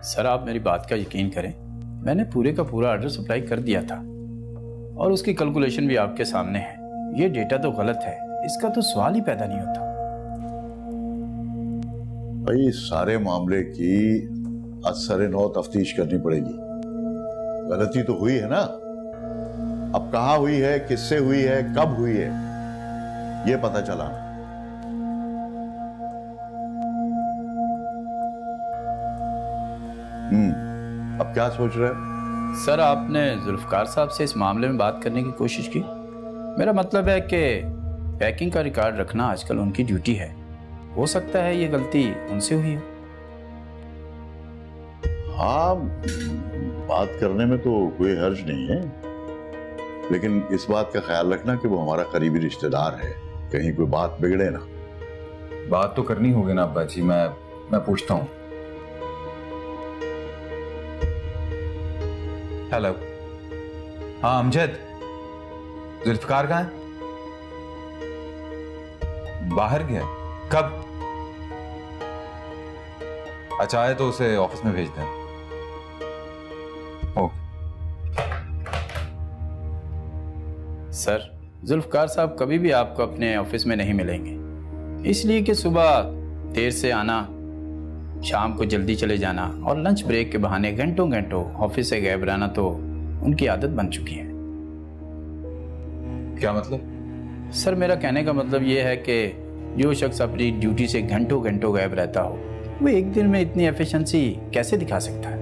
Sir आप मेरी बात का यकीन करें, मैंने पूरे का पूरा ऑर्डर सप्लाई कर दिया था और उसकी कैलकुलेशन भी आपके सामने है। ये डेटा तो गलत है, इसका तो सवाल ही पैदा नहीं होता। भाई इस सारे मामले की असर-ए-नौ तफ्तीश करनी पड़ेगी। गलती तो हुई है ना, अब कहां हुई है, किससे हुई है, कब हुई है, ये पता चलाना। अब क्या सोच रहे हैं? सर आपने जुल्फकार साहब से इस मामले में बात करने की कोशिश की? मेरा मतलब है कि पैकिंग का रिकॉर्ड रखना आजकल उनकी ड्यूटी है। हो सकता है ये गलती उनसे हुई हो। हाँ, बात करने में तो कोई हर्ज नहीं है, लेकिन इस बात का ख्याल रखना कि वो हमारा करीबी रिश्तेदार है, कहीं कोई बात बिगड़े ना। बात तो करनी होगी ना अब्बा जी, मैं पूछता हूँ। हेलो, हाँ अमजद, जुल्फकार कहाँ है? बाहर गया? कब? अच्छा आए तो उसे ऑफिस में भेज दें। ओके। सर जुल्फकार साहब कभी भी आपको अपने ऑफिस में नहीं मिलेंगे, इसलिए कि सुबह देर से आना, शाम को जल्दी चले जाना और लंच ब्रेक के बहाने घंटों घंटों ऑफिस से गायब रहना तो उनकी आदत बन चुकी है। क्या मतलब? सर मेरा कहने का मतलब यह है कि जो शख्स अपनी ड्यूटी से घंटों घंटों गायब रहता हो, वो एक दिन में इतनी एफिशिएंसी कैसे दिखा सकता है?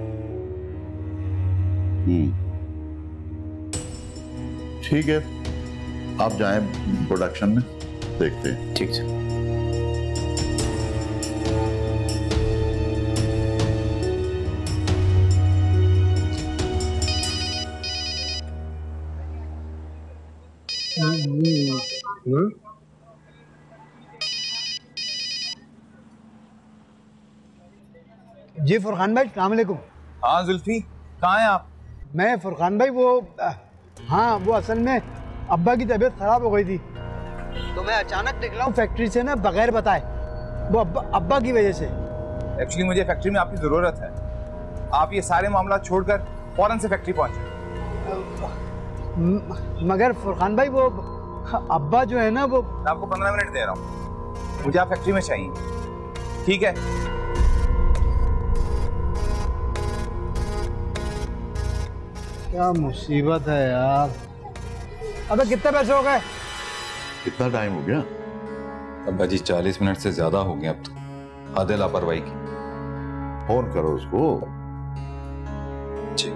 ठीक है, आप जाएं प्रोडक्शन में, देखते हैं। ठीक सर। जी फरहान भाई, अस्सलाम वालेकुम। हाँ जुल्फी, कहाँ हैं आप? मैं फरहान भाई हाँ वो असल में अब्बा की तबीयत खराब हो गई थी, तो मैं अचानक निकला हूँ फैक्ट्री से ना, बगैर बताए, वो अब्बा की वजह से। एक्चुअली मुझे फैक्ट्री में आपकी जरूरत है। आप ये सारे मामला छोड़कर फौरन से फैक्ट्री पहुंचे। मगर फरहान भाई वो अब्बा जो है ना, वो मैं आपको 15 मिनट दे रहा हूँ, मुझे आप फैक्ट्री में चाहिए, ठीक है? क्या मुसीबत है यार। अबे कितने पैसे हो गए? कितना टाइम हो गया? अब्बा जी 40 मिनट से ज्यादा हो गए अब तो, हद है लापरवाही की। फोन करो उसको। जी।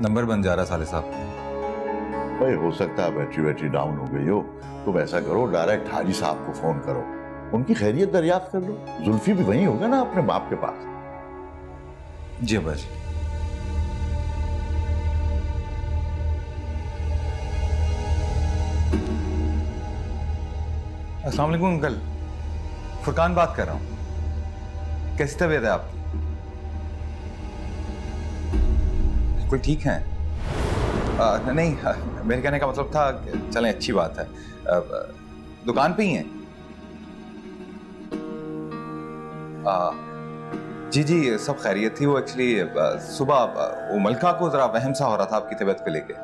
नंबर बन जा रहा साले साहब। भाई हो सकता है बैटरी डाउन हो गई हो, तुम ऐसा करो डायरेक्ट हाजी साहब को फोन करो, उनकी खैरियत दरियाफ्त कर लो। जुल्फी भी वहीं होगा ना अपने बाप के पास। जी अब्बा जी। अस्सलाम वालेकुम अंकल, फुरकान बात कर रहा हूँ। कैसी तबीयत है आपकी? बिल्कुल ठीक है? नहीं, मेरे कहने का मतलब था कि चलें, अच्छी बात है। दुकान पे ही हैं? जी जी सब खैरियत थी। वो एक्चुअली सुबह वो मलका को जरा वहम सा हो रहा था आपकी तबीयत को लेके,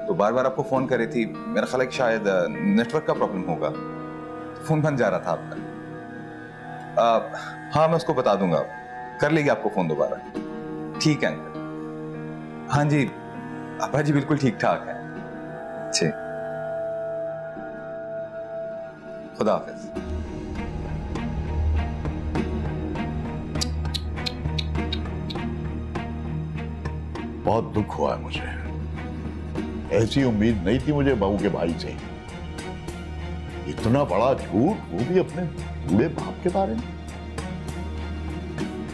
तो बार बार आपको फोन कर रही थी। मेरा ख्याल है कि शायद नेटवर्क का प्रॉब्लम होगा, फोन बंद जा रहा था आपका। हाँ मैं उसको बता दूंगा, कर लेगी आपको फोन दोबारा। ठीक है अंकल। हाँ जी अब्बा जी बिल्कुल ठीक ठाक है। अच्छे, खुदा हाफिज। बहुत दुख हुआ है मुझे, ऐसी उम्मीद नहीं थी मुझे बहू के भाई से। इतना बड़ा झूठ, वो भी अपने बूढ़े बाप के बारे में।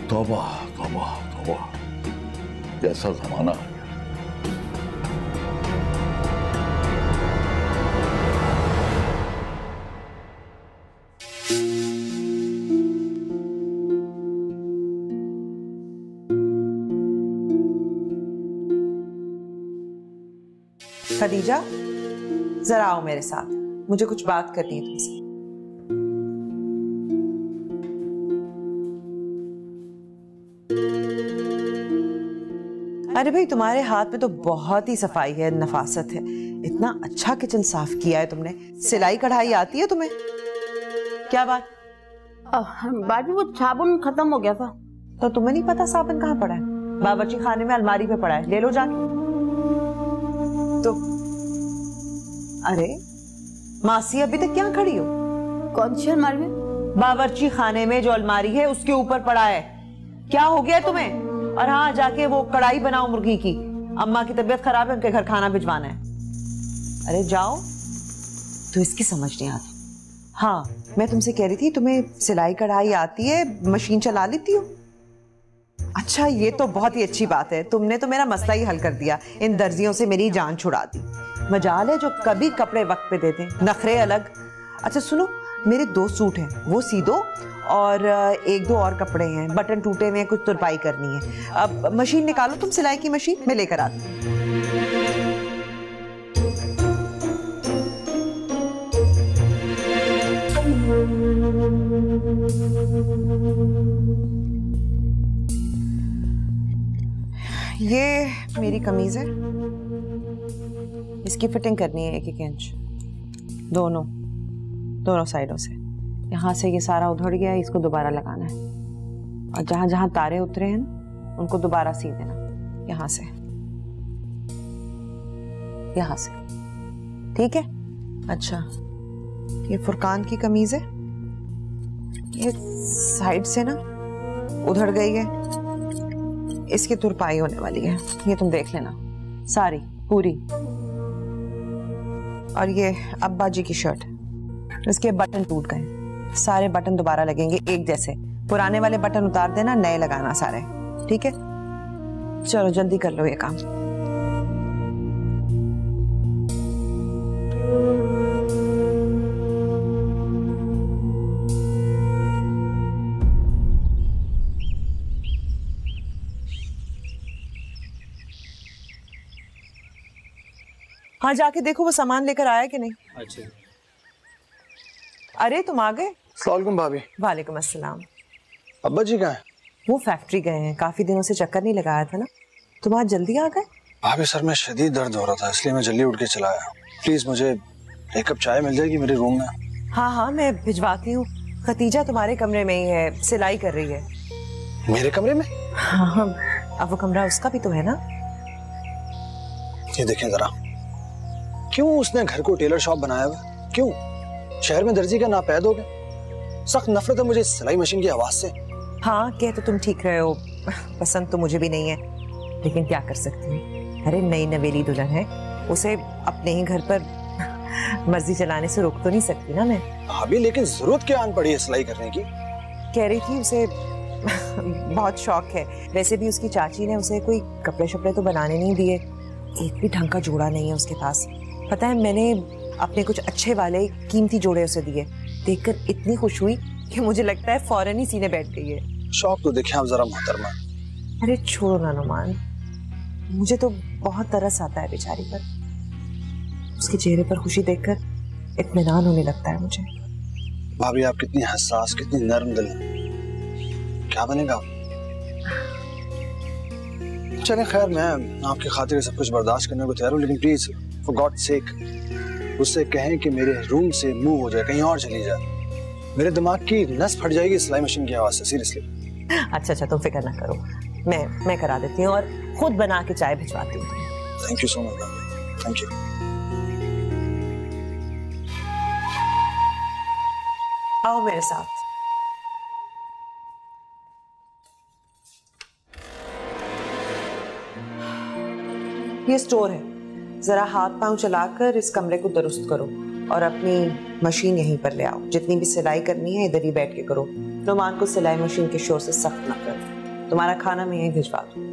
तौबा तौबा तौबा, कैसा जमाना है। खदीजा, जरा आओ मेरे साथ, मुझे कुछ बात करनी है तुमसे। अरे भाई, तुम्हारे हाथ में तो बहुत ही सफाई है, नफासत है। इतना अच्छा किचन साफ किया है तुमने। सिलाई कढ़ाई आती है तुम्हें? क्या बात? बाजी वो साबुन खत्म हो गया था। तो तुम्हें नहीं पता साबुन कहाँ पड़ा है? बावर्ची खाने में अलमारी पे पड़ा है, ले लो जाके। तो अरे मासी, अभी तक क्या खड़ी हो? कौन सी अलमारी में? बावर्ची खाने में जो अलमारी है उसके ऊपर पड़ा है। क्या हो गया तुम्हें? और हाँ, जाके वो कढ़ाई बनाओ मुर्गी की। अम्मा की तबीयत खराब है, उनके घर खाना भिजवाना है। अरे जाओ। तो इसकी समझ नहीं आती। हाँ, मैं तुमसे कह रही थी, तुम्हें सिलाई कढ़ाई आती है, मशीन चला लेती हो? अच्छा, ये तो बहुत ही अच्छी बात है। तुमने तो मेरा मसला ही हल कर दिया। इन दर्जियों से मेरी जान छुड़ा दी। मजाल है जो कभी कपड़े वक्त पे देते, नखरे अलग। अच्छा सुनो, मेरे 2 सूट हैं, वो सी दो, और 1-2 और कपड़े हैं, बटन टूटे हुए हैं, कुछ तुरपाई करनी है। अब मशीन निकालो तुम, सिलाई की मशीन, मैं लेकर आती हूँ। ये मेरी कमीज है, इसकी फिटिंग करनी है 1-1 इंच, दोनों साइडों से। यहाँ से ये सारा उधड़ गया है, इसको दोबारा लगाना है। और जहां जहां तारे उतरे हैं उनको दोबारा सी देना, यहाँ से, यहाँ से। ठीक है? अच्छा, ये फुरकान की कमीज है, ये साइड से ना उधड़ गई है, इसकी तुरपाई होने वाली है। ये तुम देख लेना, सारी पूरी। और ये अब्बा जी की शर्ट, इसके बटन टूट गए, सारे बटन दोबारा लगेंगे एक जैसे। पुराने वाले बटन उतार देना, नए लगाना सारे। ठीक है? चलो जल्दी कर लो ये काम। हाँ, जाके देखो वो सामान लेकर आया कि नहीं। अच्छा। अरे तुम आ गए? अस्सलाम भाभी। वालेकुम अस्सलाम। अब्बा जी कहाँ हैं? वो फैक्ट्री गए हैं, काफी दिनों से चक्कर नहीं लगाया था ना, तुम आज जल्दी आ गए। भाभी सर में शदीद दर्द हो रहा था, इसलिए मैं जल्दी उठ के चला आया। प्लीज मुझे 1 कप चाय मिल जाएगी मेरे रूम में? हाँ हाँ, मैं भिजवाती हूँ। खतीजा तुम्हारे कमरे में ही है, सिलाई कर रही है। मेरे कमरे में? हाँ, अब वो कमरा उसका भी तो है ना। ये देखें जरा, क्यों उसने घर को टेलर शॉप बनाया हुआ? क्यों? शहर में दर्जी का नापैद हो गया। सख्त नफरत है मुझे सिलाई मशीन की आवाज से। हाँ, कह तो तुम ठीक रहे हो, पसंद तो मुझे भी नहीं है, लेकिन क्या कर सकती हूँ। अरे नई नवेली दुल्हन है, उसे अपने ही घर पर मर्जी चलाने से रोक तो नहीं सकती ना मैं। भाभी लेकिन जरूरत क्या आन पड़ी है सिलाई करने की? कह रही थी उसे बहुत शौक है। वैसे भी उसकी चाची ने उसे कोई कपड़े शपड़े तो बनाने नहीं दिए, एक भी ढंग का जोड़ा नहीं है उसके पास। पता है, मैंने अपने कुछ अच्छे वाले कीमती जोड़े उसे दिए, देखकर इतनी खुश हुई कि मुझे लगता है फौरन ही सीने बैठ गई है। शौक तो देखें आप जरा मोहतरमा। अरे छोड़ो ना नुमान, मुझे तो बहुत तरस आता है बेचारी पर। उसके चेहरे पर खुशी देखकर इत्मीनान होने लगता है मुझे। भाभी आप कितनी हसास, कितनी नर्म दिल हैं। क्या बनेगा? चलें खैर, मैं आपकी खातिर सब कुछ बर्दाश्त करने को तैयार हूँ, लेकिन प्लीज फॉर गॉड सेक उससे कहें कि मेरे रूम से मूव हो जाए, कहीं और चली जाए। मेरे दिमाग की नस फट जाएगी सिलाई मशीन की आवाज से, सीरियसली। अच्छा, तुम फिक्र ना करो, मैं करा देती हूँ और खुद बना के चाय भिजवाती हूँ। थैंक यू सो मच भाभी, थैंक यू। आओ मेरे साथ। ये स्टोर है, जरा हाथ पांव चलाकर इस कमरे को दुरुस्त करो और अपनी मशीन यहीं पर ले आओ। जितनी भी सिलाई करनी है इधर ही बैठ के करो। नुमान को सिलाई मशीन के शोर से सख्त ना करो। तुम्हारा खाना मैं यहीं भिजवा दूं।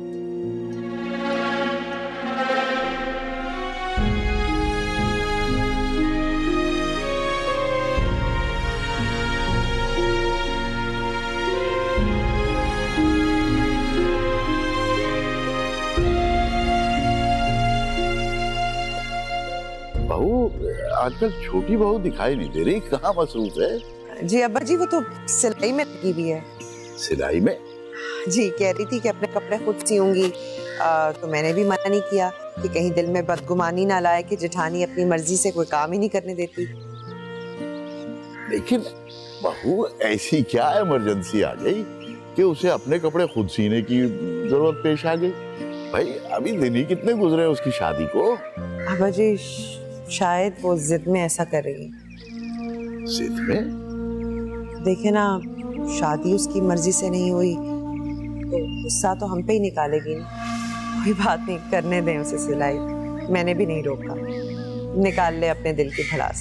बहू आजकल छोटी बहू दिखाई नहीं दे रही, कहाँ मसरूफ है? जी अब्बा जी वो तो सिलाई में लगी हुई है। सिलाई में? जी कह रही थी कि अपने कपड़े खुद सियूंगी, तो मैंने भी मना नहीं किया कि कहीं दिल में बदगुमानी ना लाए कि जेठानी अपनी मर्जी से कोई काम ही नहीं करने देती। लेकिन बहू ऐसी क्या इमरजेंसी आ गई कि उसे अपने कपड़े खुद सीने की जरूरत पेश आ गई? भाई अभी दिन ही कितने गुजरे उसकी शादी को। अब्बा जी शायद वो जिद में ऐसा कर रही है। जिद में? देखे ना, शादी उसकी मर्जी से नहीं हुई तो गुस्सा तो हम पे ही निकालेगी ना। कोई बात नहीं, करने दें उसे सिलाई, मैंने भी नहीं रोका। निकाल ले अपने दिल की भड़ास।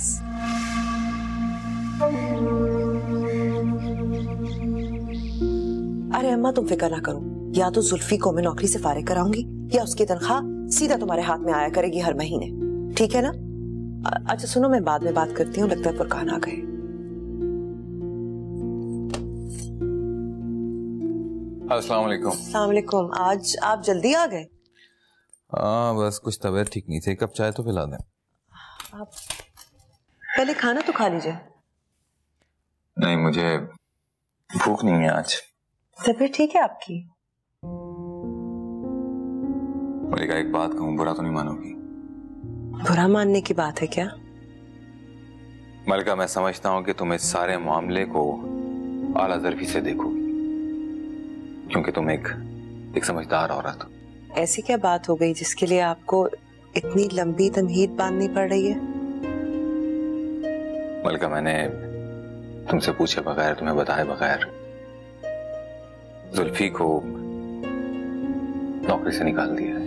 अरे अम्मा तुम फिक्र ना करो, या तो जुल्फी को मैं नौकरी से फारिग कराऊंगी या उसकी तनख्वाह सीधा तुम्हारे हाथ में आया करेगी हर महीने, ठीक है ना? अच्छा सुनो, मैं बाद में बात करती हूँ, लगता है फुरकान आ गए। अस्सलाम वालेकुम। अस्सलाम वालेकुम। आज आप जल्दी आ गए? हाँ बस कुछ तबीयत ठीक नहीं थी, एक कप चाय तो पिला दें। आप पहले खाना तो खा लीजिए। नहीं मुझे भूख नहीं है आज। तबीयत ठीक है आपकी? मलिका एक बात कहूँ, बुरा तो नहीं मानोगी? बुरा मानने की बात है क्या? मलिका मैं समझता हूँ कि तुम इस सारे मामले को आला ज़र्फी से देखोगी, क्योंकि तुम एक समझदार औरत हो। ऐसी क्या बात हो गई जिसके लिए आपको इतनी लंबी तमहीद बांधनी पड़ रही है? मलिका मैंने तुमसे पूछे बगैर, तुम्हें बताए बगैर जुल्फी को नौकरी से निकाल दिया है।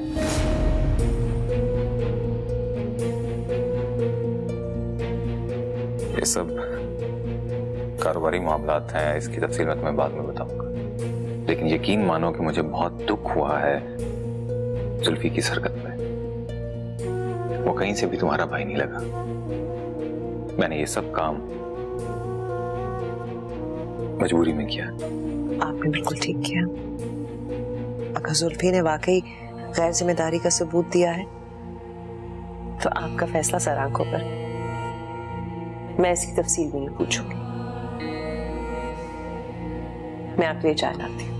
ये सब कारोबारी मामलात हैं, इसकी तफसील मैं तुम्हें बाद में बताऊंगा, लेकिन यकीन मानो कि मुझे बहुत दुख हुआ है जुल्फी की हरकत में। वो कहीं से भी तुम्हारा भाई नहीं लगा। मैंने ये सब काम मजबूरी में किया। आपने बिल्कुल ठीक किया। अगर जुल्फी ने वाकई गैर जिम्मेदारी का सबूत दिया है तो आपका फैसला सर आंखों पर। मैं इसकी तफसील भी नहीं पूछूंगी। मैं आपके लिए चाय लाती हूँ।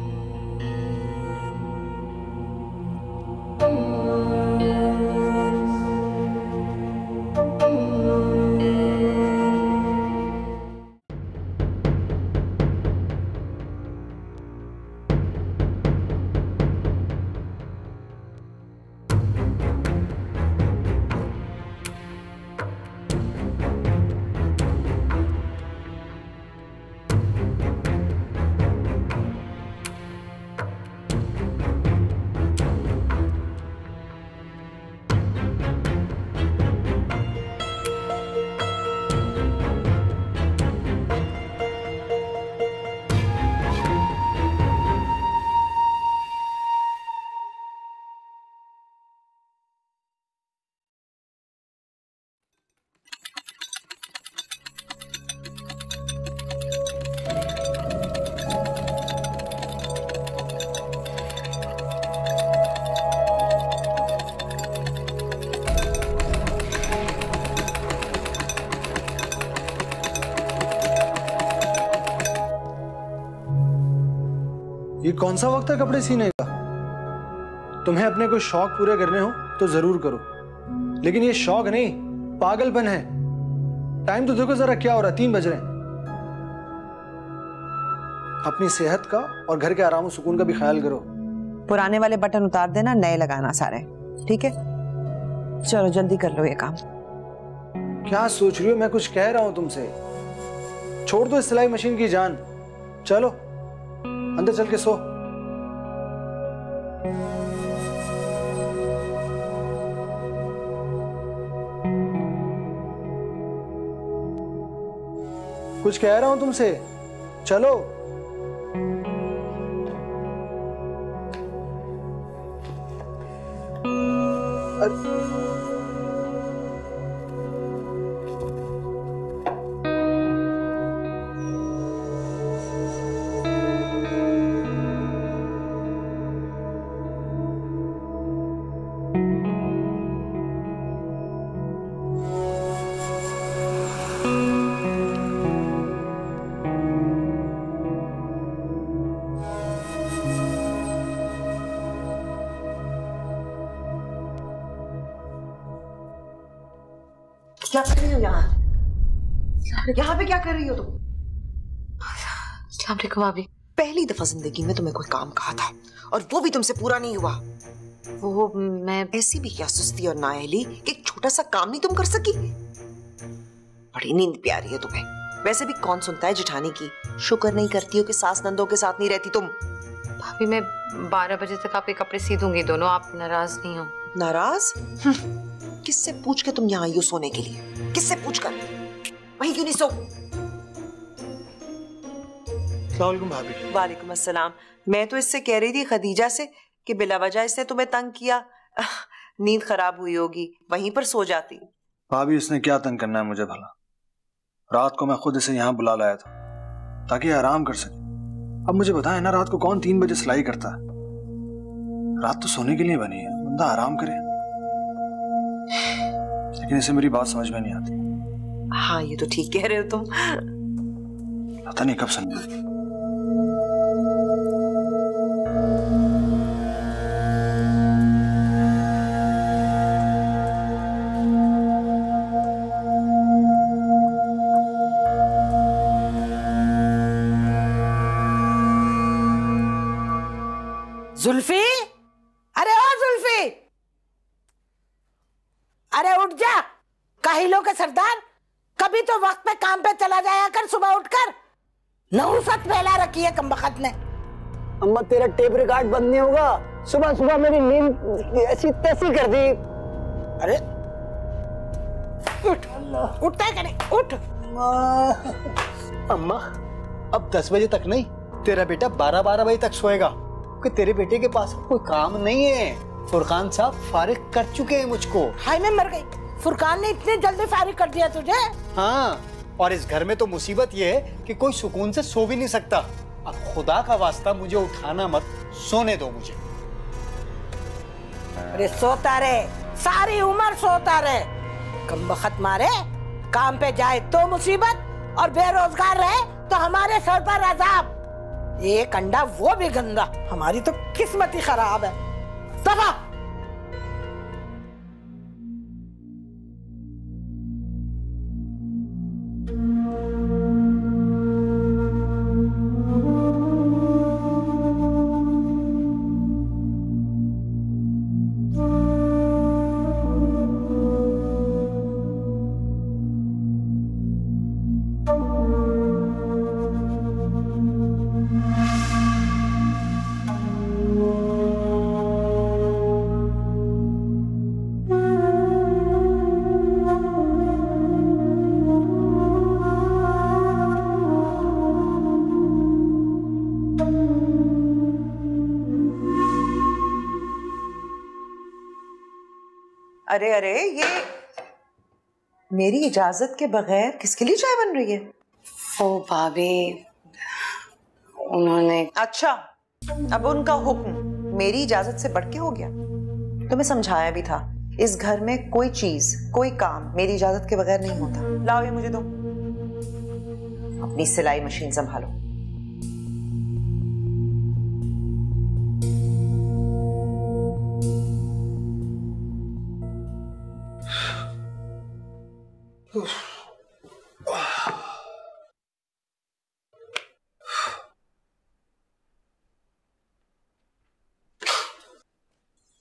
ये कौन सा वक्त है कपड़े सीने का? तुम्हें अपने कोई शौक पूरे करने हो तो जरूर करो, लेकिन ये शौक नहीं, पागलपन है। टाइम तो देखो जरा, क्या हो रहा है, 3 बज रहे हैं। अपनी सेहत का और घर के आराम और सुकून का भी ख्याल करो। पुराने वाले बटन उतार देना, नए लगाना सारे, ठीक है? चलो जल्दी कर लो ये काम। क्या सोच रही हो? मैं कुछ कह रहा हूं तुमसे। छोड़ दो इस सिलाई मशीन की जान, चलो अंदर चल के सो। कुछ कह रहा हूं तुमसे, चलो। क्या कर रही हो यहाँ? यहाँ पे क्या कर रही हो तुम? अस्सलाम वालेकुम भाभी। पहली दफा जिंदगी में तुम्हें कोई काम कहा था और वो भी तुमसे पूरा नहीं हुआ। वो मैं ऐसी भी क्या सुस्ती और नाअहली कि एक छोटा सा काम नहीं तुम कर सकी? बड़ी नींद प्यारी है तुम्हें। वैसे भी कौन सुनता है जिठानी की? शुक्र नहीं करती हो कि सास नंदों के साथ नहीं रहती तुम। भाभी मैं 12 बजे तक आपके कपड़े सी दूंगी दोनों, आप नाराज नहीं हो? नाराज? किससे पूछ के तुम यहाँ आई हो सोने के लिए? किससे पूछ कर? वहीं क्यों नहीं सो? भाभी। वालेकुम अस्सलाम। मैं तो इससे कह रही थी खदीजा से कि बिला वजह इसने तुम्हें तंग किया, नींद खराब हुई होगी, वहीं पर सो जाती। भाभी इसने क्या तंग करना है मुझे भला? रात को मैं खुद इसे यहाँ बुला लाया था ताकि आराम कर सके। अब मुझे बताएं ना, रात को कौन 3 बजे सिलाई करता है? रात तो सोने के लिए बनी है, बंदा आराम करे। लेकिन इसे मेरी बात समझ में नहीं आती। हाँ ये तो ठीक कह रहे हो तुम। पता नहीं कब समझेगी। जुल्फी, अरे ओ जुल्फी, अरे उठ जा। काहिलों के सरदार, कभी तो वक्त पे काम पे चला जाया कर सुबह उठकर। नहुसत फैला रखी है कमबख्त ने। अम्मा तेरा टेप रिकॉर्ड बंद नहीं होगा। सुबह सुबह मेरी नींद ऐसी तैसी कर दी। अरे उठ, उठता है कहीं, उठ। अम्मा अब 10 बजे तक नहीं, तेरा बेटा 12-12 बजे तक सोएगा कि तेरे बेटे के पास कोई काम नहीं है। फुरकान साहब फारिग कर चुके हैं मुझको। हाय मैं मर गई, फुरकान ने इतने जल्दी फारिग कर दिया तुझे? हाँ, और इस घर में तो मुसीबत ये है कि कोई सुकून से सो भी नहीं सकता। अब खुदा का वास्ता मुझे उठाना मत, सोने दो मुझे। अरे सोता रहे, सारी उम्र सोता रहे। कमबख्त मारे, काम पे जाए तो मुसीबत और बेरोजगार रहे तो हमारे सर पर अजाब। एक अंडा वो भी गंदा, हमारी तो किस्मत ही खराब है। दफा। अरे अरे, ये मेरी इजाजत के बगैर किसके लिए चाय बन रही है? ओ भाभी, उन्होंने। अच्छा, अब उनका हुक्म मेरी इजाजत से बढ़ के हो गया? तुम्हें समझाया भी था, इस घर में कोई चीज, कोई काम मेरी इजाजत के बगैर नहीं होता। लाओ ये मुझे दो। अपनी सिलाई मशीन संभालो।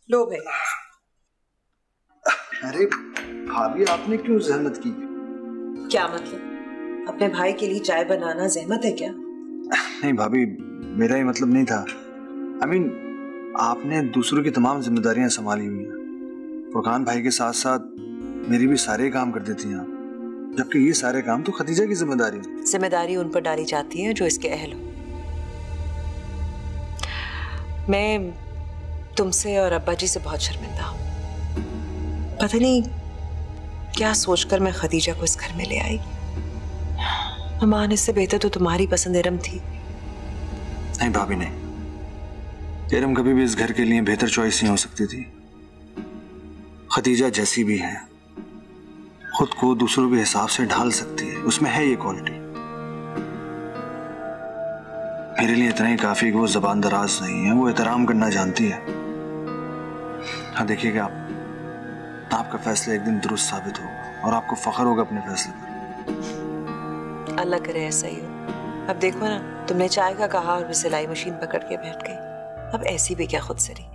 लो भाई। अरे भाभी, आपने क्यों जहमत की? क्या मतलब? अपने भाई के लिए चाय बनाना जहमत है क्या? नहीं भाभी, मेरा ही मतलब नहीं था। I mean, आपने दूसरों की तमाम जिम्मेदारियां संभाली हुई हैं। फुरकान भाई के साथ साथ मेरी भी सारे काम कर देती हैं आप, जबकि ये सारे काम तो खदीजा की जिम्मेदारी है। जिम्मेदारी उन पर डाली जाती है जो इसके अहल हो। मैं तुमसे और अब्बा जी से बहुत शर्मिंदा हूँ। पता नहीं क्या सोचकर मैं खदीजा को इस घर में ले आई। अमान, इससे बेहतर तो तुम्हारी पसंद इरम थी। नहीं भाभी, नहीं। इरम कभी भी इस घर के लिए बेहतर चॉइस नहीं हो सकती थी। खदीजा जैसी भी है, खुद को दूसरों के हिसाब से ढाल सकती है, उसमें है ये क्वालिटी। मेरे लिए इतना ही काफी कि वो ज़बान दराज नहीं है, वो एहतराम करना जानती है। हाँ देखिएगा, आपका फैसला एक दिन दुरुस्त साबित होगा। और आपको फख्र होगा अपने फैसले पर। अल्लाह करे ऐसा ही हो। अब देखो ना, तुमने चाय का कहा और मैं सिलाई मशीन पकड़ के बैठ गई। अब ऐसी भी क्या खुदसरी।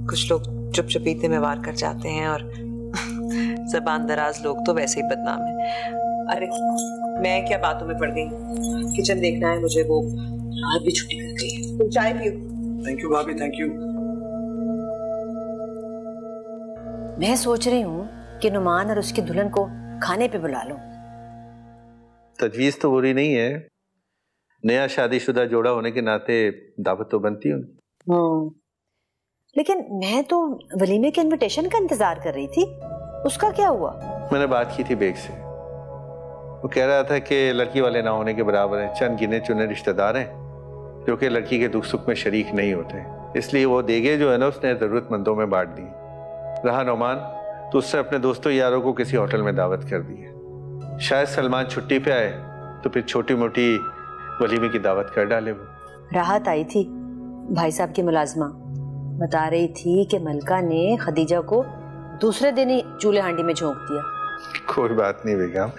कुछ लोग चुप चुपीते में वार कर जाते हैं और ज़बान दराज लोग तो वैसे ही बदनाम है। अरे मैं क्या बातों में पड़ गई, किचन देखना है मुझे, वो आज भी छुट्टी कर गई है। तुम चाय पियो। थैंक यू भाभी, थैंक यू। मैं सोच रही हूँ कि नुमान और उसकी दुल्हन को खाने पे बुला लूं। तजवीज तो बुरी नहीं है, नया शादीशुदा जोड़ा होने के नाते दावत तो बनती है। लेकिन मैं तो वलीमे के इनविटेशन का इंतजार कर रही थी, उसका क्या हुआ? मैंने बात की थी बेग से, वो कह रहा था कि लड़की वाले ना होने के बराबर हैं, चंद गिने चुने रिश्तेदार हैं जो कि लड़की के दुख सुख में शरीक नहीं होते, इसलिए वो देगे जो है ना उसने जरूरतमंदों में बांट दी। रहा नौमान, तो उससे अपने दोस्तों यारों को किसी होटल में दावत कर दी है। शायद सलमान छुट्टी पे आए तो फिर छोटी मोटी वलीमे की दावत कर डाले। वो राहत आई थी, भाई साहब की मुलाजमा बता रही थी कि मलका ने खदीजा को दूसरे दिन ही चूल्हे हांडी में झोंक दिया। कोई बात नहीं बेगम,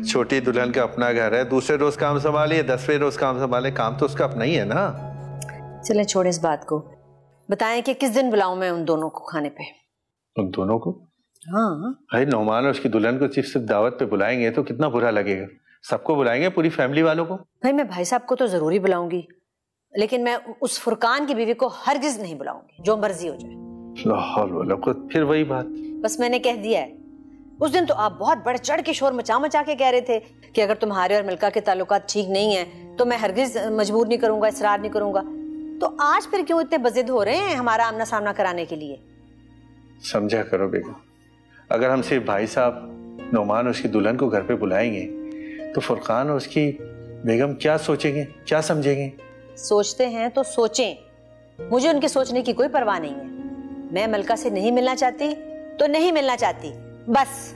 छोटी दुल्हन का अपना घर है, दूसरे रोज काम संभालिए, 10वें रोज काम संभाले, काम तो उसका अपना ही है ना। चलें छोड़े इस बात को, बताएं कि किस दिन बुलाऊं मैं उन दोनों को खाने पे। उन दोनों को? हाँ भाई नौमान और उसकी दुल्हन को सिर्फ दावत पे बुलाएंगे तो कितना बुरा लगेगा। सबको बुलाएंगे, पूरी फैमिली वालों को। भाई मैं भाई साहब को तो जरूरी बुलाऊंगी, लेकिन मैं उस फुरकान की बीवी को हरगिज नहीं बुलाऊंगी, जो मर्जी हो जाए। फिर वही बात, बस मैंने कह दिया है। उस दिन तो आप बहुत बढ़ चढ़ के शोर मचा मचा के कह रहे थे कि अगर तुम्हारे और मिल्का के ताल्लुकात ठीक नहीं है तो मैं हरगिज मजबूर नहीं करूंगा, इसरार नहीं करूंगा। तो आज फिर क्यों इतने बजिद हो रहे हैं हमारा आमना सामना कराने के लिए? समझा करो बेगम, अगर हम सिर्फ भाई साहब नौमान और उसकी दुल्हन को घर पे बुलाएंगे तो फुरकान और उसकी बेगम क्या सोचेंगे, क्या समझेंगे? सोचते हैं तो सोचें, मुझे उनके सोचने की कोई परवाह नहीं है। मैं मलका से नहीं मिलना चाहती तो नहीं मिलना चाहती, बस।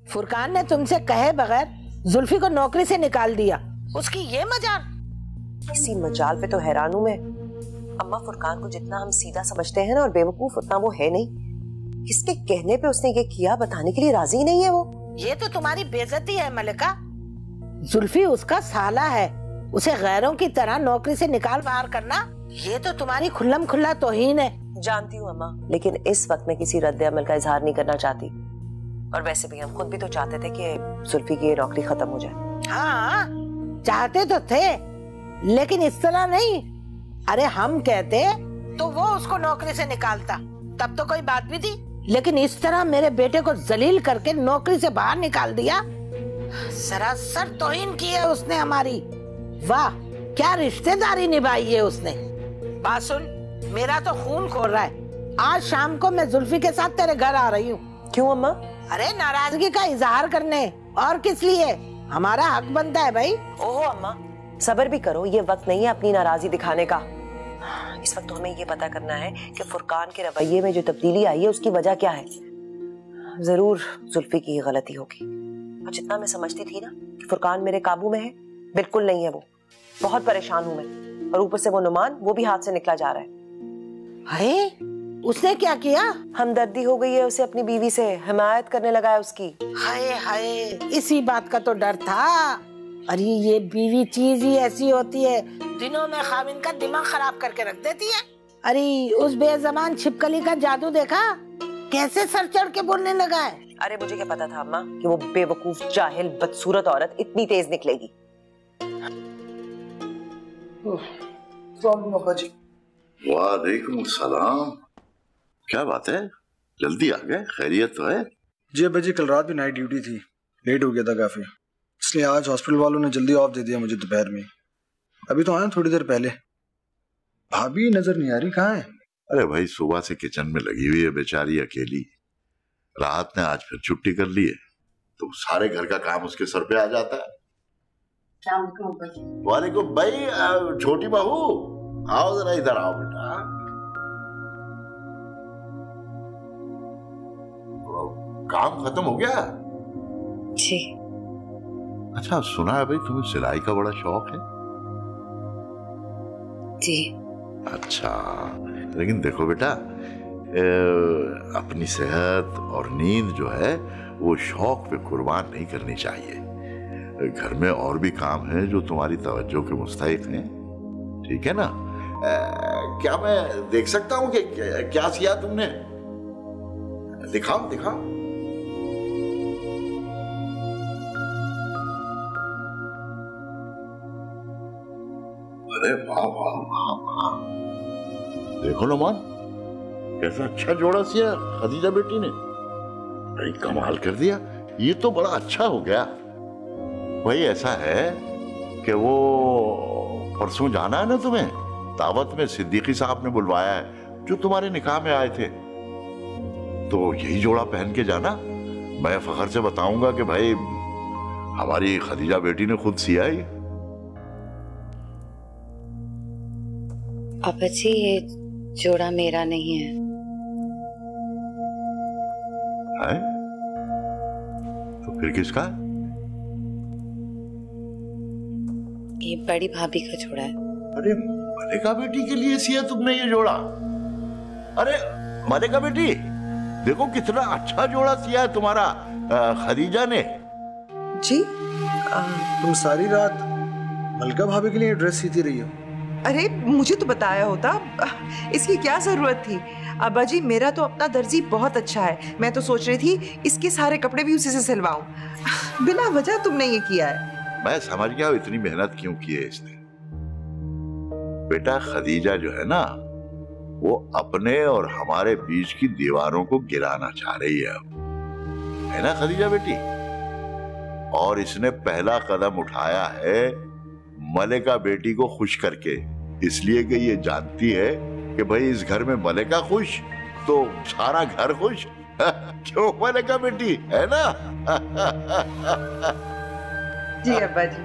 फुरकान ने तुमसे कहे बगैर जुल्फी को नौकरी से निकाल दिया, उसकी ये मजाल। इसी मजाल पे तो हैरान हूं मैं। अम्मा, फुरकान को जितना हम सीधा समझते हैं ना और बेवकूफ, उतना वो है नहीं। किसके कहने पे उसने ये किया बताने के लिए राजी नहीं है वो। ये तो तुम्हारी बेइज्जती है मलिका। जुल्फी उसका साला है, उसे गैरों की तरह नौकरी से निकाल बाहर करना ये तो तुम्हारी खुल्लम खुल्ला तौहीन है। जानती हूँ अम्मा, लेकिन इस वक्त मैं किसी रद्द अमल का इजहार नहीं करना चाहती। और वैसे भी हम खुद भी तो चाहते थे कि जुल्फी की ये नौकरी खत्म हो जाए। हाँ चाहते तो थे, लेकिन इस तरह नहीं। अरे हम कहते तो वो उसको नौकरी से निकालता, तब तो कोई बात भी थी। लेकिन इस तरह मेरे बेटे को जलील करके नौकरी से बाहर निकाल दिया, सरासर तौहीन की है उसने हमारी। वाह क्या रिश्तेदारी निभाई है उसने। बात सुन, मेरा तो खून खोल रहा है। आज शाम को मैं जुल्फी के साथ तेरे घर आ रही हूँ। क्यों अम्मा? अरे नाराजगी का इजहार करने, और किस लिए? हमारा हक बनता है भाई। ओहो अम्मा, सब्र भी करो, ये वक्त नहीं है अपनी नाराजगी दिखाने का। इस वक्त तो हमें ये पता करना है कि फुरकान के रवैये में जो तब्दीली आई है उसकी वजह क्या है। जरूर जुल्फी की गलती होगी, और जितना मैं समझती थी ना कि फुरकान मेरे काबू में है, बिल्कुल नहीं है वो। बहुत परेशान हूँ मैं, और ऊपर से वो नुमान, वो भी हाथ से निकला जा रहा है। हाय, उसने क्या किया? हमदर्दी हो गई है उसे अपनी बीवी से, हिमायत करने लगा है उसकी। हाय हाय, इसी बात का तो डर था। अरे ये बीवी चीज ही ऐसी होती है, दिनों में खाविन का दिमाग खराब करके रख देती है। अरे उस बेज़बान छिपकली का जादू देखा, कैसे सर चढ़ के बोलने लगा है। अरे मुझे क्या पता था अम्मा कि वो बेवकूफ जाहिल बदसूरत औरत इतनी तेज निकलेगी। वालेकुम सलाम। क्या बात है, जल्दी आ गए? खैरियत तो है? जी अब्बा जी, कल रात भी नाइट ड्यूटी थी, लेट हो गया था काफी, इसलिए आज हॉस्पिटल वालों ने जल्दी ऑफ दे दिया मुझे दोपहर में। अभी तो आया थोड़ी देर पहले। भाभी नजर नहीं आ रही, कहाँ है? अरे भाई सुबह से किचन में लगी हुई है बेचारी अकेली। राहत ने आज फिर छुट्टी कर ली है तो सारे घर का काम उसके सर पे आ जाता है। वालेकुम भाई, छोटी बहू आओ जरा इधर आओ बेटा। काम खत्म हो गया? जी। अच्छा सुना है भाई तुम्हें सिलाई का बड़ा शौक है? जी। अच्छा, लेकिन देखो बेटा, अपनी सेहत और नींद जो है वो शौक पे कुर्बान नहीं करनी चाहिए। घर में और भी काम है जो तुम्हारी तवज्जो के मुस्तहिक हैं, ठीक है ना? क्या मैं देख सकता हूं कि क्या सिया तुमने? दिखाओ दिखाओ। अरे वाह वाह वाह वाह, देखो नमान, कैसा अच्छा जोड़ा सिया खदीजा बेटी ने। भाई कमाल कर दिया, ये तो बड़ा अच्छा हो गया। भाई ऐसा है कि वो परसों जाना है ना तुम्हें, दावत में सिद्दीकी साहब ने बुलवाया है जो तुम्हारे निकाह में आए थे, तो यही जोड़ा पहन के जाना। मैं फखर से बताऊंगा कि भाई हमारी खदीजा बेटी ने खुद सिया है। पापा जी ये जोड़ा मेरा नहीं है। तो फिर किसका? ये बड़ी भाभी का जोड़ा है। अरे मलिका बेटी के लिए सिया तुमने ये जोड़ा? अरे मलिका बेटी, देखो कितना अच्छा जोड़ा सिया है तुम्हारा खदीजा ने। जी तुम सारी रात मलिका भाभी के लिए ड्रेस सीती रही हो? अरे मुझे तो बताया होता, इसकी क्या जरूरत थी। अब्बा जी मेरा तो अपना दर्जी बहुत अच्छा है, मैं तो सोच रही थी इसके सारे कपड़े भी उसी से सिलवाऊं। बिना वजह तुमने ये किया है। मैं समझ गया इतनी मेहनत क्यों की है इसने। बेटा खदीजा जो है ना, वो अपने और हमारे बीच की दीवारों को गिराना चाह रही है अब, है ना खदीजा बेटी? और इसने पहला कदम उठाया है मलिका बेटी को खुश करके, इसलिए कि ये जानती है कि भाई इस घर में मलिका खुश तो सारा घर खुश। क्यों मलिका बेटी, है ना? जी अब्बा जी।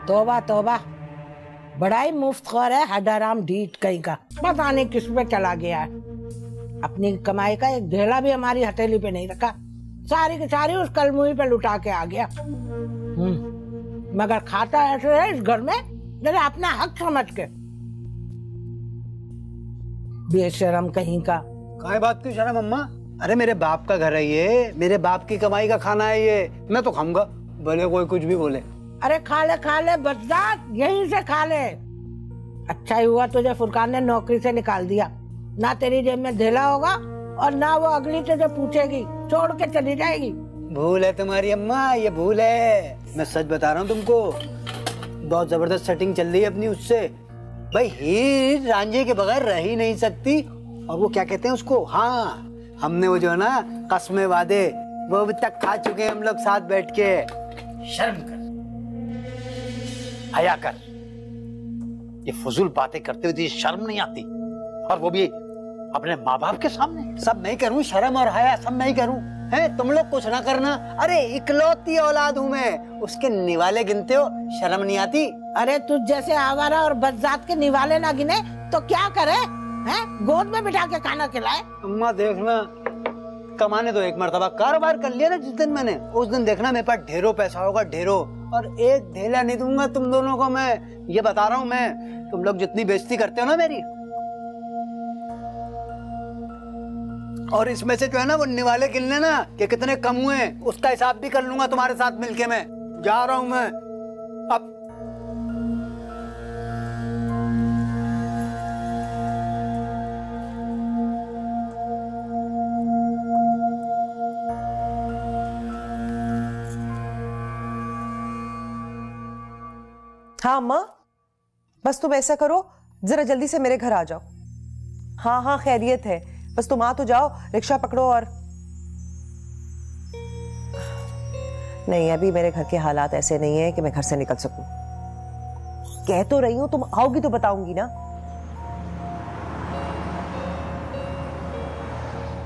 तौबा तौबा, बड़ा ही मुफ्तखोर है हडाराम ढीठ कहीं का, पता नहीं किस पे चला गया है। अपनी कमाई का एक ढेला भी हमारी हथेली पे नहीं रखा, सारी की सारी उस कलमुही पे लुटा के आ गया। मगर खाता ऐसे है इस घर में जैसे अपना हक समझ के। बेशरम कहीं का। काहे बात की शर्म अम्मा? अरे मेरे बाप का घर है ये, मेरे बाप की कमाई का खाना है ये, मैं तो खाऊंगा भले कोई कुछ भी बोले। अरे खा ले बदजात, यहीं से खा ले। अच्छा ही हुआ तुझे फुरकान ने नौकरी से निकाल दिया, ना तेरी जेब में ढेला होगा और ना वो अगली तुझे पूछेगी, छोड़ के चली जाएगी। भूल है तुम्हारी अम्मा, ये भूल है। मैं सच बता रहा हूँ तुमको, बहुत जबरदस्त सेटिंग चल रही है अपनी उससे। भाई हीर रांझे के बगैर रह ही नहीं सकती। और वो क्या कहते हैं उसको, हाँ हमने वो जो है ना कसमें वादे वो अभी तक खा चुके हैं हम लोग साथ बैठ के। शर्म कर, हया कर, ये फजूल बातें करते हुए शर्म नहीं आती? और वो भी अपने माँ बाप के सामने। सब मैं करूँ, शर्म और हया सब मैं करूँ, है तुम लोग कुछ ना करना। अरे इकलौती औलाद हूँ मैं, उसके निवाले गिनते हो, शर्म नहीं आती? अरे तुझ जैसे आवारा और बदजात के निवाले ना गिने तो क्या करे हैं? गोद में बिठा के खाना खिलाए। अम्मा देखना, कमाने तो एक मर्तबा कारोबार कर लिया ना जिस दिन मैंने, उस दिन देखना मेरे पास ढेरों पैसा होगा, ढेरों। और एक ढेला नहीं दूंगा तुम दोनों को मैं, ये बता रहा हूँ मैं। तुम लोग जितनी बेइज्जती करते हो ना मेरी, और इसमें से जो है ना वो निवाले गिन लेना कि कितने कम हुए, उसका हिसाब भी कर लूंगा तुम्हारे साथ मिलके। मैं जा रहा हूं मैं अब। हाँ अम्मा, बस तुम ऐसा करो, जरा जल्दी से मेरे घर आ जाओ। हाँ हाँ खैरियत है, बस तुम आ तो जाओ, रिक्शा पकड़ो। और नहीं, अभी मेरे घर के हालात ऐसे नहीं है कि मैं घर से निकल सकूं। कह तो रही हूं, तुम आओगी तो बताऊंगी ना।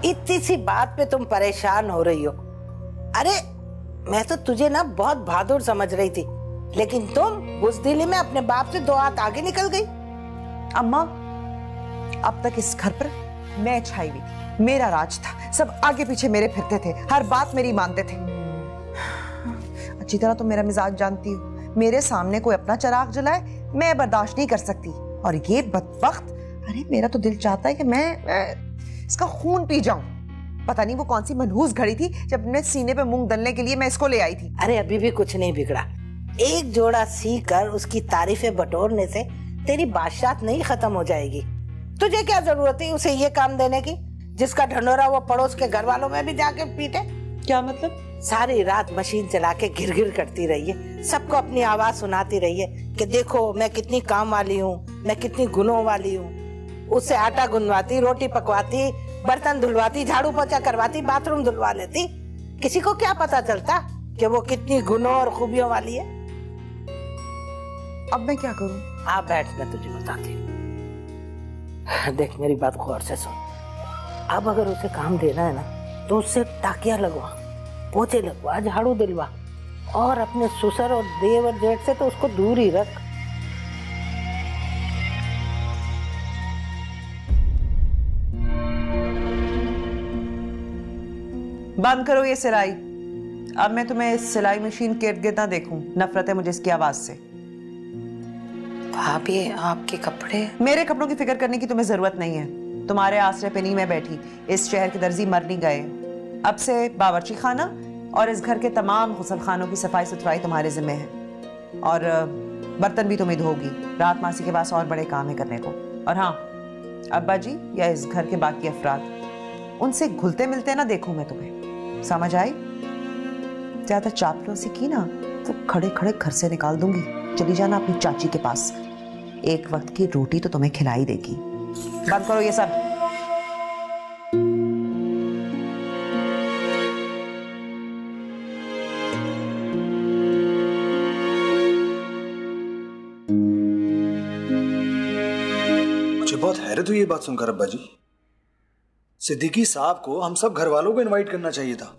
इतनी सी बात पे तुम परेशान हो रही हो। अरे मैं तो तुझे ना बहुत बहादुर समझ रही थी, लेकिन तुम बुज़दिली में अपने बाप से 2 हाथ आगे निकल गई। अम्मा, अब तक इस घर पर मैं छाई हुई थी, मेरा राज था, सब आगे पीछे मेरे फिरते थे, हर बात मेरी मानते थे। अच्छी तरह तो मेरा मिजाज जानती हो, मेरे सामने कोई अपना चिराग जलाए मैं बर्दाश्त नहीं कर सकती। और ये बदबख्त, अरे मेरा तो दिल चाहता है कि मैं इसका खून पी जाऊं। पता नहीं वो कौन सी मनहूस घड़ी थी जब अपने सीने पे मूंग दलने के लिए मैं इसको ले आई थी। अरे अभी भी कुछ नहीं बिगड़ा, एक जोड़ा सीख कर उसकी तारीफें बटोरने से तेरी बादशाहत नहीं खत्म हो जाएगी। तुझे क्या जरूरत है उसे ये काम देने की जिसका ढंढोरा वो पड़ोस के घर वालों में भी जाके पीटे? क्या मतलब? सारी रात मशीन चला के घिर घिर करती रही है, सबको अपनी आवाज सुनाती रही है कि देखो मैं कितनी काम वाली हूँ, मैं कितनी गुणों वाली हूँ। उससे आटा गुनवाती, रोटी पकवाती, बर्तन धुलवाती, झाड़ू पोछा करवाती, बाथरूम धुलवा लेती। किसी को क्या पता चलता कि वो कितनी गुणों और खूबियों वाली है? अब मैं क्या करूं? आप बैठ, मैं तुझे बताती हूँ। देख मेरी बात गौर से सुन। अब अगर उसे काम देना है ना तो उससे टाकिया लगवा, पोछे लगवा, झाड़ू दिलवा, और अपने ससुर और देवर जेठ से तो उसको दूर ही रख। बंद करो ये सिलाई। अब मैं तुम्हें इस सिलाई मशीन के इर्द गिर्द ना देखूं। नफरत है मुझे इसकी आवाज से। भाभी आपके कपड़े? मेरे कपड़ों की फिक्र करने की तुम्हें जरूरत नहीं है। तुम्हारे आसरे पे नहीं मैं बैठी, इस शहर के दर्जी मर नहीं गए। अब से बावर्ची खाना और इस घर के तमाम गुसल खानों की सफाई सुथराई तुम्हारे जिम्मे है, और बर्तन भी तुम्हें धोगी। रात मासी के पास और बड़े काम है करने को। और हाँ, अब्बा जी या इस घर के बाकी अफराद, उनसे घुलते मिलते ना देखूं मैं तुम्हें, समझ आई? ज्यादा चापलूसी की ना तो खड़े खड़े घर से निकाल दूंगी। चली जाना अपनी चाची के पास, एक वक्त की रोटी तो तुम्हें खिलाई देगी। बंद करो ये सब। मुझे बहुत हैरत हुई ये बात सुनकर अब्बा जी। सिद्दीकी साहब को हम सब घर वालों को इनवाइट करना चाहिए था।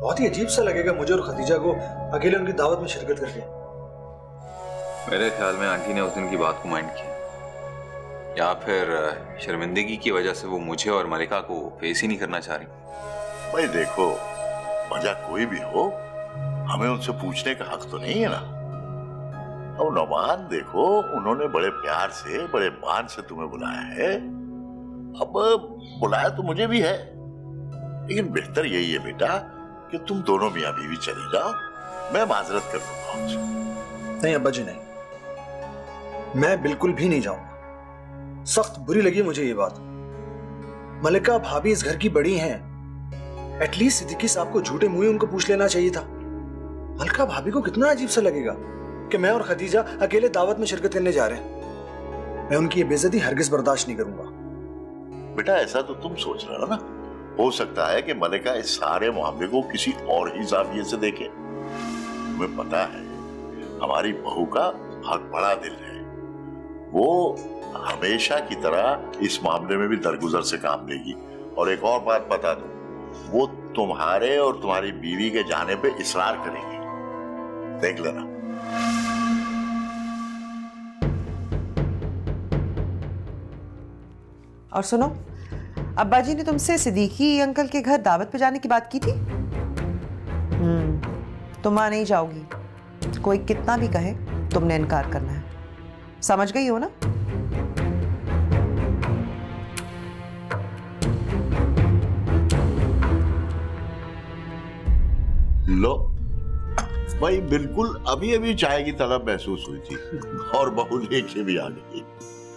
बहुत ही अजीब सा लगेगा मुझे और खदीजा को अकेले उनकी दावत में शिरकत करके। मेरे ख्याल में आंटी ने उस दिन की बात को माइंड किया, या फिर शर्मिंदगी की वजह से वो मुझे और मलिका को फेस ही नहीं करना चाह रही। भाई देखो, वजह कोई भी हो, हमें उनसे पूछने का हक तो नहीं है ना। अब नौमान देखो, उन्होंने बड़े प्यार से, बड़े मान से तुम्हें बुलाया है। अब बुलाया तो मुझे भी है, लेकिन बेहतर यही है बेटा कि तुम दोनों मियां बीवी चले जाओ, मैं माजरत कर दूंगा उनसे। नहीं अब्बा जी नहीं, मैं बिल्कुल भी नहीं जाऊंगा। सख्त बुरी लगी मुझे ये बात। मलिका भाभी इस घर की बड़ी हैं, एटलीस्ट सिद्दीकी साहब को झूठे मुंह उनको पूछ लेना चाहिए था। मलिका भाभी को कितना अजीब सा लगेगा कि मैं और खदीजा अकेले दावत में शिरकत करने जा रहे हैं। मैं उनकी ये बेइज्जती हरगिज बर्दाश्त नहीं करूंगा। बेटा ऐसा तो तुम सोच रहे हो ना, हो सकता है कि मलिका इस सारे मामले को किसी और ही जाविये से देखे। तुम्हें पता है हमारी बहू का बहुत बड़ा दिल है, वो हमेशा की तरह इस मामले में भी दरगुजर से काम लेगी। और एक और बात बता दूं, वो तुम्हारे और तुम्हारी बीवी के जाने पे इसरार करेगी, देख लेना। और सुनो, अब्बा जी ने तुमसे सिद्दीकी अंकल के घर दावत पे जाने की बात की थी। तुम वहां नहीं जाओगी, कोई कितना भी कहे तुमने इनकार करना है, समझ गई हो ना? लो भाई, बिल्कुल अभी अभी चाय की तलब महसूस हुई थी और बहू लेके भी आ गई।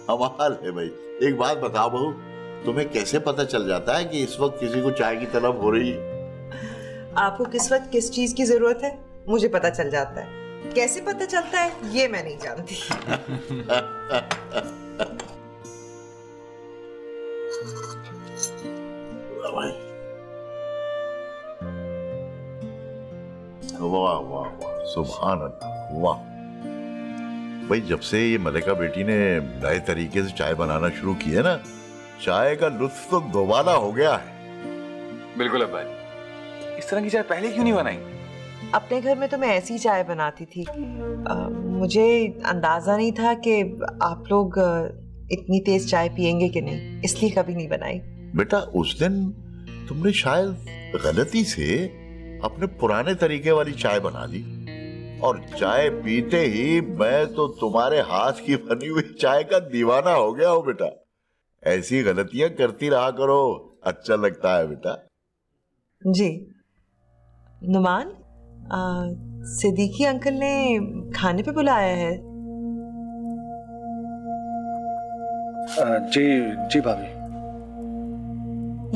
कमाल है भाई। एक बात बताओ बहू, तुम्हें कैसे पता चल जाता है कि इस वक्त किसी को चाय की तलब हो रही है? आपको किस वक्त किस चीज की जरूरत है मुझे पता चल जाता है। कैसे पता चलता है ये मैं नहीं जानती। वाह वाह वाह, सुभान अल्लाह, वाह। भाई जब से ये मलिका बेटी ने नए तरीके से चाय बनाना शुरू की है ना, चाय का लुत्फ तो दोबारा हो गया है। बिल्कुल अब्बा जी, इस तरह की चाय पहले क्यों नहीं बनाई? अपने घर में तो मैं ऐसी चाय बनाती थी। मुझे अंदाजा नहीं था कि आप लोग इतनी तेज चाय पियेंगे कि नहीं, इसलिए कभी नहीं बनाई। बेटा उस दिन तुमने शायद गलती से अपने पुराने तरीके वाली चाय बना ली, और चाय पीते ही मैं तो तुम्हारे हाथ की बनी हुई चाय का दीवाना हो गया हूं बेटा। ऐसी गलतियां करती रहा करो, अच्छा लगता है बेटा। जी नुमान, सिद्दीकी अंकल ने खाने पे बुलाया है। जी जी भाभी।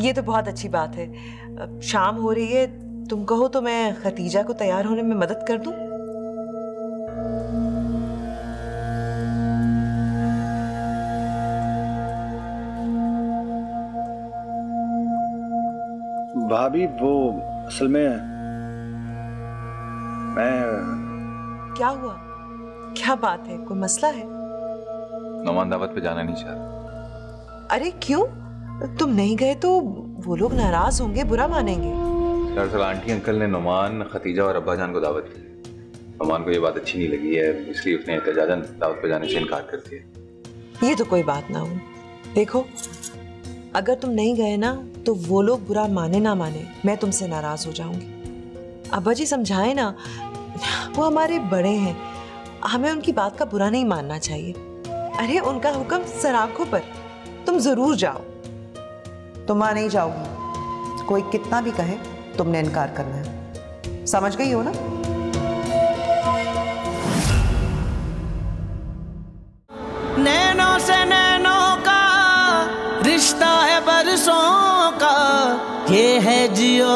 ये तो बहुत अच्छी बात है। शाम हो रही है, तुम कहो तो मैं खतीजा को तैयार होने में मदद कर दूं? भाभी वो असल में मैं। क्या हुआ? क्या बात है? कोई मसला है? नौमान दावत पे जाना नहीं चाह रहा। अरे क्यों? तुम नहीं गए तो वो लोग नाराज होंगे, बुरा मानेंगे। दरअसल आंटी अंकल ने नौमान, खतीजा और अब्बा जान को दावत की। नौमान को ये बात अच्छी नहीं लगी है, इसलिए उसने एहतजाजन दावत पे जाने से इनकार कर दिया। ये तो कोई बात ना हो। देखो, अगर तुम नहीं गए ना तो वो लोग बुरा माने ना माने, मैं तुमसे नाराज हो जाऊंगी। अब्बा जी समझाए ना, वो हमारे बड़े हैं, हमें उनकी बात का बुरा नहीं मानना चाहिए। अरे उनका हुक्म सर आंखों पर, तुम जरूर जाओ। तुम वहां नहीं जाओगी, कोई कितना भी कहे तुमने इनकार करना है, समझ गई हो ना? नैनों से नैनों का रिश्ता है बरसों का, ये है जियो